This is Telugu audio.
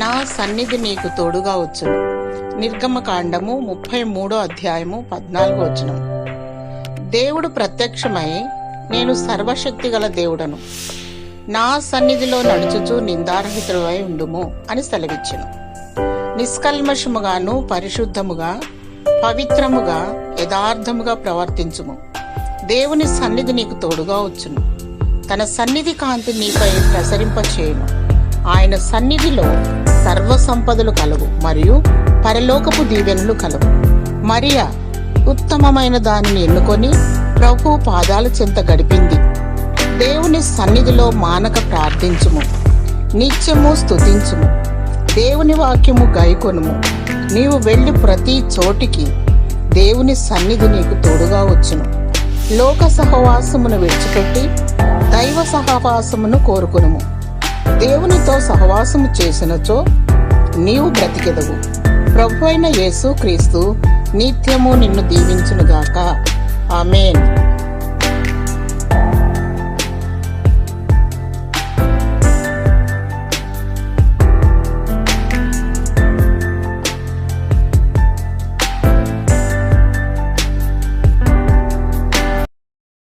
నా సన్నిధి నీకు తోడుగా వచ్చును. నిర్గమకాండము 33:14. దేవుడు ప్రత్యక్షమై, నేను సర్వశక్తిగల దేవుడను, నా సన్నిధిలో నడుచుచు నిందారహితుడై ఉండుము అని సెలవిచ్చెను. నిష్కల్మషముగాను పరిశుద్ధముగా పవిత్రముగా యథార్థముగా ప్రవర్తించుము. దేవుని సన్నిధి నీకు తోడుగా వచ్చును. తన సన్నిధి కాంతి నీపై ప్రసరింపచేయును. ఆయన సన్నిధిలో సర్వ సంపదలు కలవు మరియు పరలోకపు దీవెనలు కలవు. మరియా ఉత్తమమైన దానిని ఎన్నుకొని ప్రభు పాదాల చెంత గడిపింది. దేవుని సన్నిధిలో మానక ప్రార్థించుము, నిత్యము స్తుతించుము, దేవుని వాక్యము గైకొనుము. నీవు వెళ్ళి ప్రతి చోటికి దేవుని సన్నిధి నీకు తోడుగా వచ్చును. లోక సహవాసమును విడిచిపెట్టి దైవ సహవాసమును కోరుకొనుము. దేవునితో సహవాసము చేసినచో నీవు బ్రతికెదవు. ప్రభువైన యేసు క్రీస్తు నిత్యము నిన్ను దీవించునుగాక. ఆమేన్.